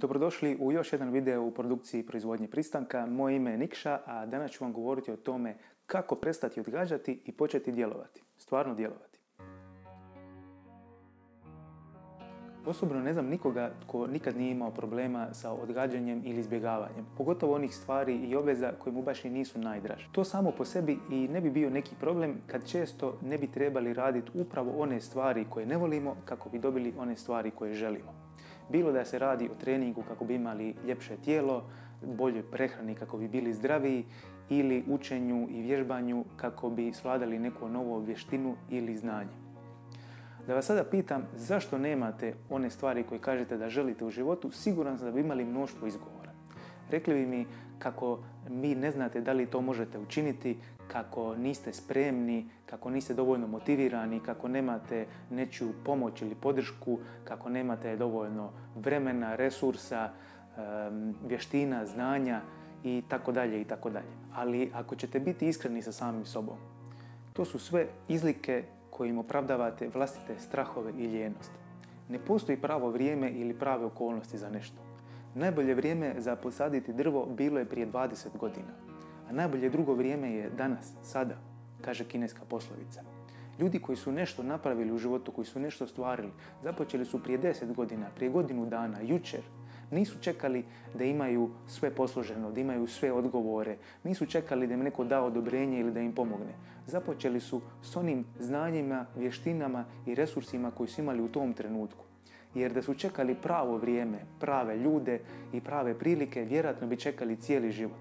Dobrodošli u još jedan video u produkciji proizvodnje pristanka. Moje ime je Nikša, a danas ću vam govoriti o tome kako prestati odgađati i početi djelovati. Stvarno djelovati. Osobno ne znam nikoga tko nikad nije imao problema sa odgađanjem ili izbjegavanjem, pogotovo onih stvari i obveza koje mu baš i nisu najdraže. To samo po sebi i ne bi bio neki problem kad često ne bi trebali raditi upravo one stvari koje ne volimo kako bi dobili one stvari koje želimo. Bilo da se radi o treningu kako bi imali ljepše tijelo, boljoj prehrani kako bi bili zdraviji ili učenju i vježbanju kako bi svladali neku novu vještinu ili znanje. Da vas sada pitam zašto nemate one stvari koje kažete da želite u životu, siguran sam da bi imali mnoštvo izgovora. Rekli bi mi kako vi ne znate da li to možete učiniti, kako niste spremni, kako niste dovoljno motivirani, kako nemate nečiju pomoć ili podršku, kako nemate dovoljno vremena, resursa, vještina, znanja i tako dalje i tako dalje. Ali ako ćete biti iskreni sa samim sobom, to su sve izlike kojim opravdavate vlastite strahove i lijenost. Ne postoji pravo vrijeme ili prave okolnosti za nešto. Najbolje vrijeme za posaditi drvo bilo je prije 20 godina, a najbolje drugo vrijeme je danas, sada, kaže kineska poslovica. Ljudi koji su nešto napravili u životu, koji su nešto stvarili, započeli su prije 10 godina, prije godinu dana, jučer. Nisu čekali da imaju sve posloženo, da imaju sve odgovore, nisu čekali da im neko da odobrenje ili da im pomogne. Započeli su s onim znanjima, vještinama i resursima koji su imali u tom trenutku. Jer da su čekali pravo vrijeme, prave ljude i prave prilike, vjerojatno bi čekali cijeli život.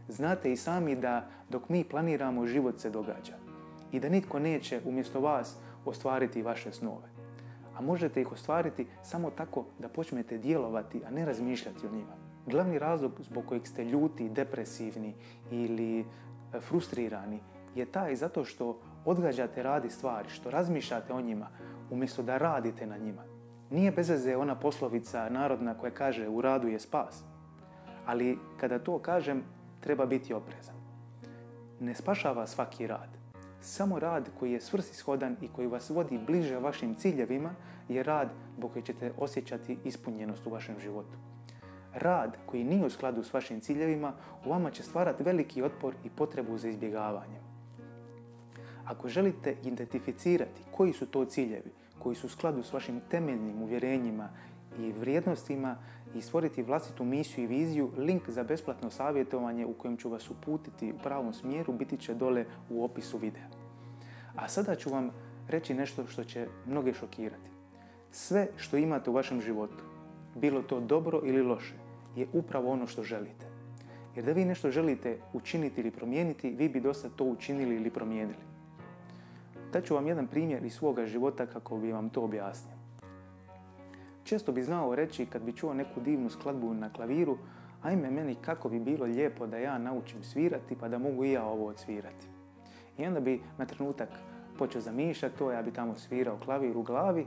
Znate i sami da dok mi planiramo, život se događa. I da nitko neće umjesto vas ostvariti vaše snove. A možete ih ostvariti samo tako da počnete djelovati, a ne razmišljati o njima. Glavni razlog zbog kojeg ste ljuti, depresivni ili frustrirani je taj zato što odgađate raditi stvari, što razmišljate o njima umjesto da radite na njima. Nije bez veze ona poslovica narodna koja kaže u radu je spas. Ali kada to kažem, treba biti oprezan. Ne spašava svaki rad. Samo rad koji je svrsishodan i koji vas vodi bliže vašim ciljevima je rad zbog kojeg ćete osjećati ispunjenost u vašem životu. Rad koji nije u skladu s vašim ciljevima u vama će stvarati veliki otpor i potrebu za izbjegavanjem. Ako želite identificirati koji su to ciljevi koji su u skladu s vašim temeljnim uvjerenjima i vrijednostima i stvoriti vlastitu misiju i viziju, link za besplatno savjetovanje u kojem ću vas uputiti u pravom smjeru biti će dole u opisu videa. A sada ću vam reći nešto što će mnoge šokirati. Sve što imate u vašem životu, bilo to dobro ili loše, je upravo ono što želite. Jer da vi nešto želite učiniti ili promijeniti, vi bi dosta to učinili ili promijenili. Daću vam jedan primjer iz svoga života kako bi vam to objasnio. Često bi znao reći kad bi čuo neku divnu skladbu na klaviru, ajme meni kako bi bilo lijepo da ja naučim svirati pa da mogu i ja ovo odsvirati. I onda bi na trenutak počeo zamišljati to, ja bi tamo svirao klavir u glavi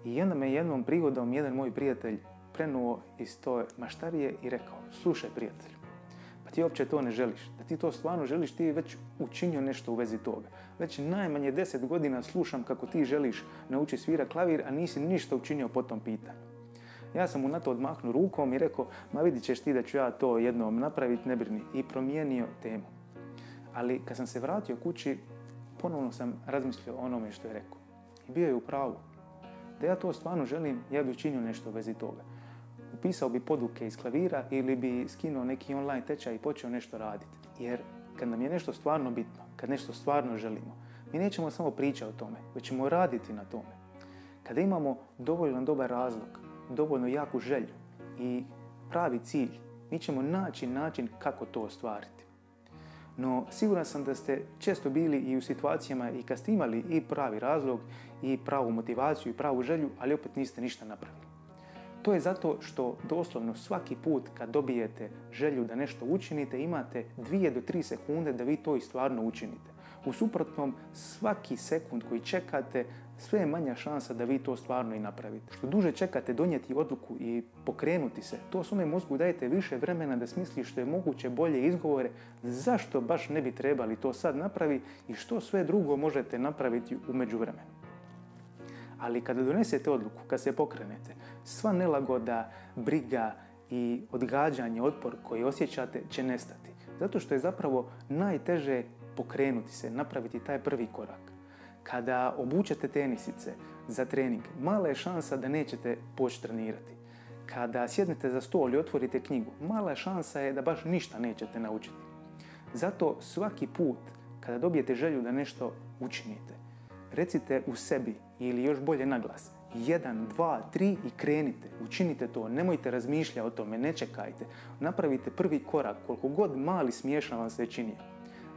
i onda me jednom prigodom jedan moj prijatelj prenuo iz toj maštarije i rekao: slušaj prijatelju, pa ti uopće to ne želiš, da ti to stvarno želiš, ti već učinio nešto u vezi toga. Već najmanje 10 godina slušam kako ti želiš naučiti svirati klavir, a nisi ništa učinio po tom pitanju. Ja sam mu na to odmahnuo rukom i rekao: ma vidit ćeš ti da ću ja to jednom napraviti, ne brini, i promijenio temu. Ali kad sam se vratio kući, ponovno sam razmislio o onome što je rekao. I bio je u pravu. Da ja to stvarno želim, ja bi učinio nešto u vezi toga. Upisao bi poduke iz klavira ili bi skinuo neki online tečaj i počeo nešto raditi. Jer kad nam je nešto stvarno bitno, kad nešto stvarno želimo, mi nećemo samo pričati o tome, već ćemo raditi na tome. Kada imamo dovoljno dobar razlog, dovoljno jaku želju i pravi cilj, mi ćemo naći način kako to ostvariti. No, siguran sam da ste često bili i u situacijama i kad ste imali i pravi razlog i pravu motivaciju i pravu želju, ali opet niste ništa napravili. To je zato što doslovno svaki put kad dobijete želju da nešto učinite, imate 2 do 3 sekunde da vi to i stvarno učinite. U suprotnom, svaki sekund koji čekate, sve je manja šansa da vi to stvarno i napravite. Što duže čekate donijeti odluku i pokrenuti se, to svome mozgu dajete više vremena da smisli što je moguće bolje izgovore zašto baš ne bi trebali to sad napraviti i što sve drugo možete napraviti u međuvremenu. Ali kada donesete odluku, kad se pokrenete, sva nelagoda, briga i odgađanje, otpor koji osjećate će nestati. Zato što je zapravo najteže pokrenuti se, napraviti taj prvi korak. Kada obučete tenisice za trening, mala je šansa da nećete poći trenirati. Kada sjednete za stol i otvorite knjigu, mala šansa je da baš ništa nećete naučiti. Zato svaki put kada dobijete želju da nešto učinite, recite u sebi ili još bolje naglas 1, 2, 3 i krenite, učinite to, nemojte razmišljati o tome, ne čekajte. Napravite prvi korak, koliko god mali smiješan vam se čini.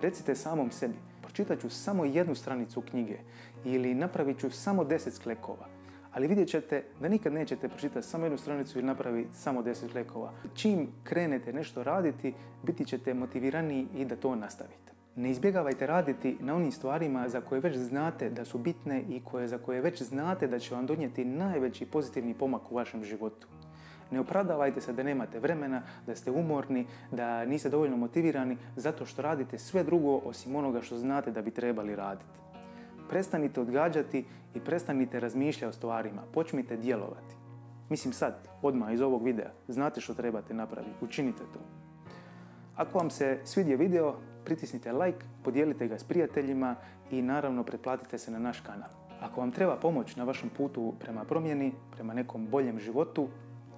Recite samom sebi, pročitat ću samo 1 stranicu knjige ili napravit ću samo 10 sklekova. Ali vidjet ćete da nikad nećete pročitati samo 1 stranicu ili napraviti samo 10 sklekova. Čim krenete nešto raditi, biti ćete motiviraniji i da to nastavite. Ne izbjegavajte raditi na onim stvarima za koje već znate da su bitne i za koje već znate da će vam donijeti najveći pozitivni pomak u vašem životu. Ne opravdavajte se da nemate vremena, da ste umorni, da niste dovoljno motivirani zato što radite sve drugo osim onoga što znate da bi trebali raditi. Prestanite odgađati i prestanite razmišljati o stvarima. Počnite djelovati. Mislim sad, odmah iz ovog videa, znate što trebate napraviti. Učinite to. Ako vam se svidio video, pritisnite like, podijelite ga s prijateljima i naravno pretplatite se na naš kanal. Ako vam treba pomoć na vašem putu prema promjeni, prema nekom boljem životu,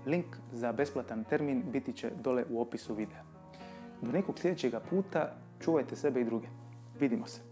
link za besplatan termin biti će dole u opisu videa. Do nekog sljedećeg puta čuvajte sebe i druge. Vidimo se.